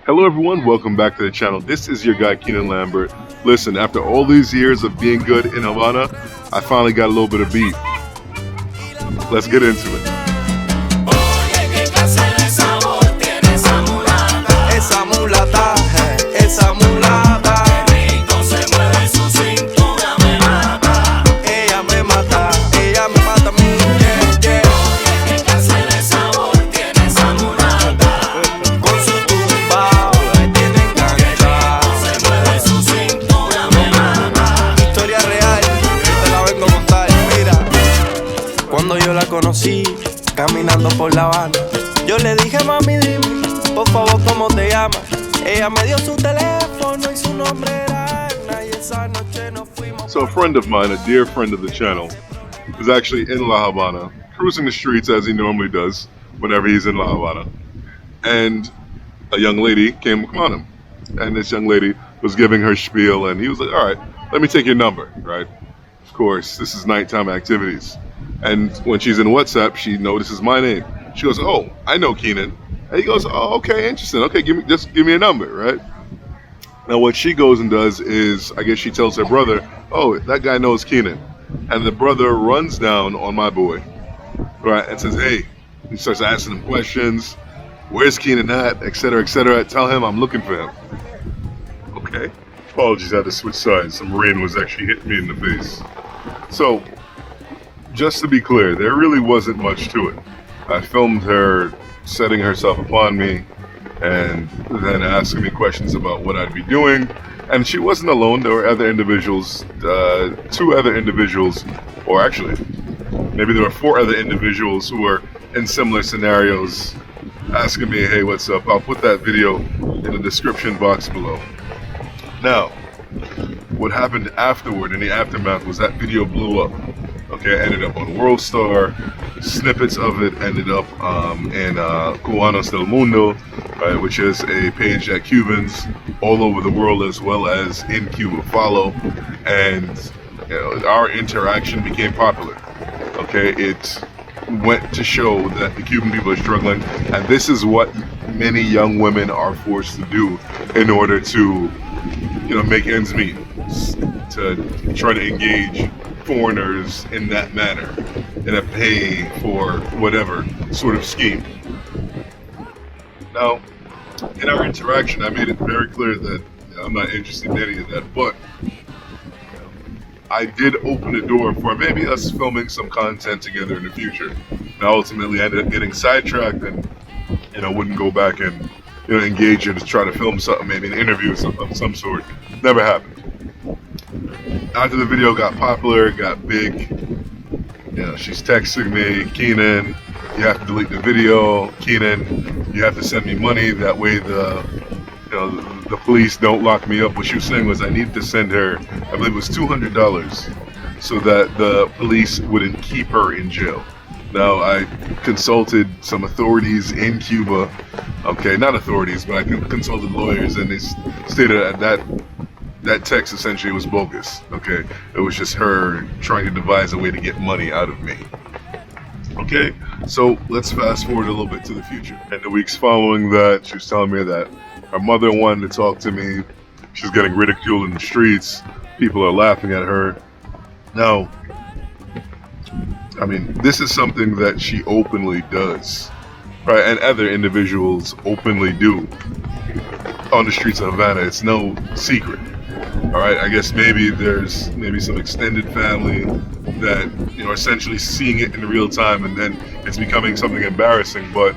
Hello everyone, welcome back to the channel. This is your guy Keenan Lambert. Listen, after all these years of being good in Havana, I finally got a little bit of beat. Let's get into it. Cuando yo la conocí, caminando por La Habana, yo le dije, mami, dime, por favor, ¿cómo te llamas? Ella me dio su teléfono y su nombre era Ana, y esa noche nos fuimos. So a friend of mine, a dear friend of the channel, is actually in La Habana, cruising the streets as he normally does whenever he's in La Habana. And a young lady came upon him. And this young lady was giving her spiel, and he was like, all right, let me take your number, right? Of course, this is nighttime activities. And when she's in WhatsApp, she notices my name. She goes, oh, I know Keenan. And he goes, oh, okay, interesting. Okay, just give me a number, right? Now what she goes and does is, I guess she tells her brother, oh, that guy knows Keenan. And the brother runs down on my boy, right, and says, hey, he starts asking him questions. Where's Keenan at, etc., etc. Tell him I'm looking for him. Okay. Apologies, I had to switch sides. Some rain was actually hitting me in the face. So, just to be clear, there really wasn't much to it. I filmed her setting herself upon me and then asking me questions about what I'd be doing. And she wasn't alone. There were other individuals, two other individuals, or actually, maybe there were four other individuals who were in similar scenarios asking me, hey, what's up? I'll put that video in the description box below. Now, what happened afterward in the aftermath was that video blew up. Okay, ended up on World Star. Snippets of it ended up in Cubanos del Mundo, right, which is a page that Cubans all over the world as well as in Cuba follow, and our interaction became popular. Okay, it went to show that the Cuban people are struggling, and this is what many young women are forced to do in order to, make ends meet, to try to engage foreigners in that manner, in a pay for whatever sort of scheme. Now, in our interaction, I made it very clear that I'm not interested in any of that, but I did open the door for maybe us filming some content together in the future. Now, ultimately, I ended up getting sidetracked and, wouldn't go back and, engage in to try to film something, maybe an interview of some sort. Never happened. After the video got popular, got big, she's texting me, Keenan, you have to delete the video. Keenan, you have to send me money. That way the police don't lock me up. What she was saying was I needed to send her, I believe it was $200, so that the police wouldn't keep her in jail. Now, I consulted some authorities in Cuba. Okay, not authorities, but I consulted lawyers, and they stated that text essentially was bogus. Okay, it was just her trying to devise a way to get money out of me. Okay, so let's fast forward a little bit to the future. In the weeks following that, she was telling me that her mother wanted to talk to me. She's getting ridiculed in the streets. People are laughing at her. Now, I mean, this is something that she openly does, right? And other individuals openly do on the streets of Havana. It's no secret. All right, I guess maybe there's some extended family that are essentially seeing it in real time, and then it's becoming something embarrassing. But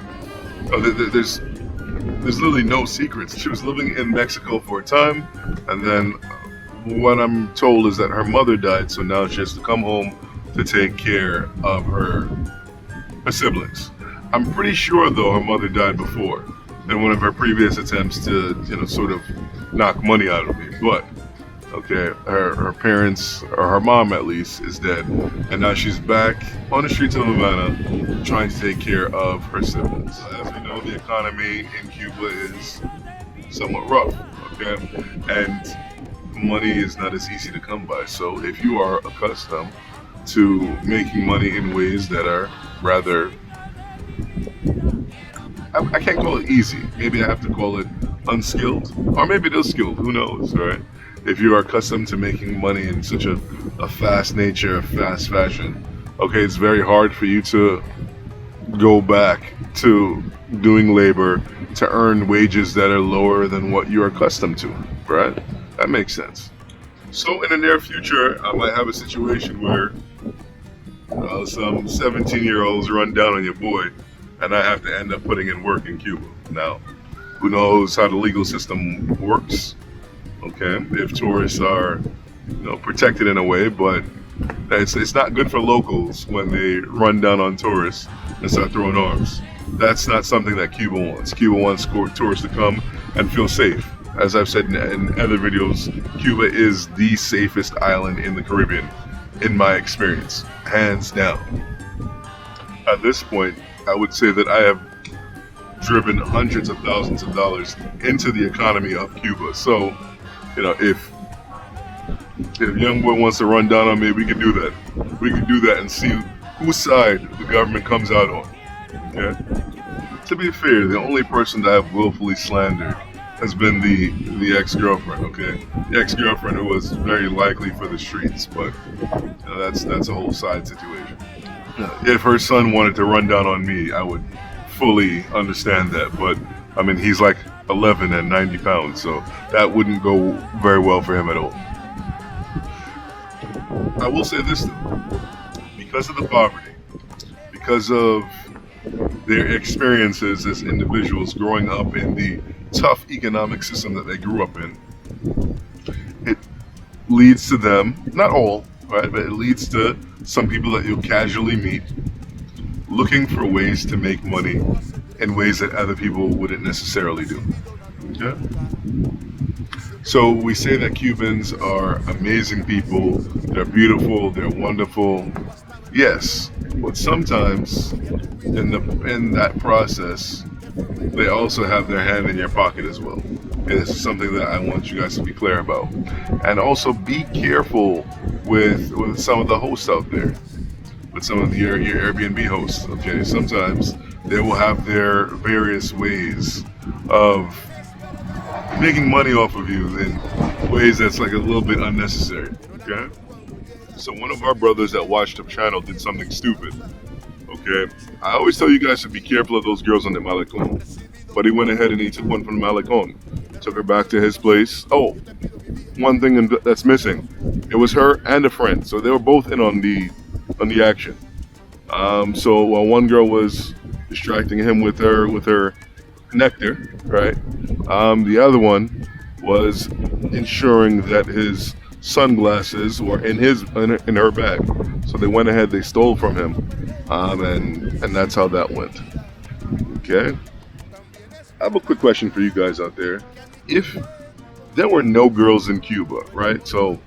there's literally no secrets. She was living in Mexico for a time, and then what I'm told is that her mother died, so now she has to come home to take care of her siblings. I'm pretty sure though her mother died before in one of her previous attempts to sort of knock money out of me, but. Okay, her parents, or her mom at least, is dead. And now she's back on the streets of Havana trying to take care of her siblings. As we know, the economy in Cuba is somewhat rough, okay? And money is not as easy to come by. So if you are accustomed to making money in ways that are rather, I can't call it easy. Maybe I have to call it unskilled, or maybe they're skilled, who knows, right? If you are accustomed to making money in such a fast nature, fast fashion, okay, it's very hard for you to go back to doing labor to earn wages that are lower than what you're accustomed to, right? That makes sense. So in the near future, I might have a situation where some 17-year-olds run down on your boy, and I have to end up putting in work in Cuba. Now, who knows how the legal system works? Okay, if tourists are, protected in a way, but it's not good for locals when they run down on tourists and start throwing arms. That's not something that Cuba wants. Cuba wants tourists to come and feel safe. As I've said in other videos, Cuba is the safest island in the Caribbean, in my experience, hands down. At this point, I would say that I have driven hundreds of thousands of dollars into the economy of Cuba. So, if young boy wants to run down on me, we can do that. We can do that and see whose side the government comes out on. Okay? To be fair, the only person that I've willfully slandered has been the ex-girlfriend, okay? The ex-girlfriend who was very likely for the streets, but that's a whole side situation. If her son wanted to run down on me, I would fully understand that, but I mean, he's like 11 and 90 pounds, so that wouldn't go very well for him at all. I will say this though, because of the poverty, because of their experiences as individuals growing up in the tough economic system that they grew up in, it leads to them, not all, right, but it leads to some people that you'll casually meet looking for ways to make money in ways that other people wouldn't necessarily do. Okay? So we say that Cubans are amazing people, they're beautiful, they're wonderful. Yes, but sometimes in that process, they also have their hand in your pocket as well. And it's something that I want you guys to be clear about. And also be careful with some of the hosts out there, with some of your Airbnb hosts. Okay, sometimes they will have their various ways of making money off of you in ways that's like a little bit unnecessary. Okay? So one of our brothers that watched the channel did something stupid. Okay? I always tell you guys to be careful of those girls on the Malecon. But he went ahead and he took one from the Malecon. Took her back to his place. Oh, one thing that's missing. It was her and a friend. So they were both in on the action. So while one girl was distracting him with her nectar, right? The other one was ensuring that his sunglasses were in her bag. So they went ahead, they stole from him, and that's how that went. Okay. I have a quick question for you guys out there. If there were no girls in Cuba, right? So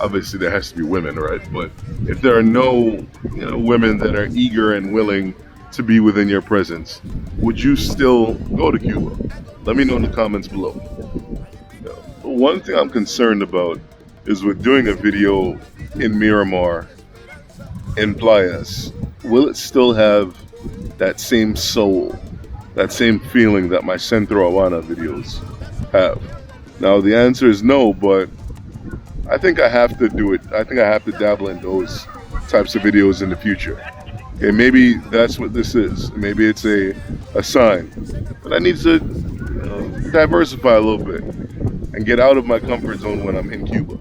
obviously there has to be women, right? But if there are no women that are eager and willing to be within your presence, would you still go to Cuba? Let me know in the comments below. One thing I'm concerned about is with doing a video in Miramar, in Playas, will it still have that same soul, that same feeling that my Centro Havana videos have? Now the answer is no, but I think I have to do it. I think I have to dabble in those types of videos in the future. Okay, maybe that's what this is. Maybe it's a sign. But I need to diversify a little bit and get out of my comfort zone when I'm in Cuba.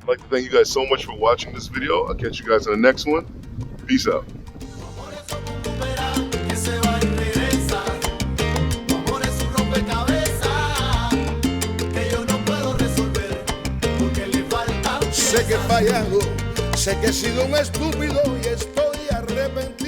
I'd like to thank you guys so much for watching this video. I'll catch you guys in the next one. Peace out. Sé que he fallado, sé que he sido un estúpido y estoy arrepentido.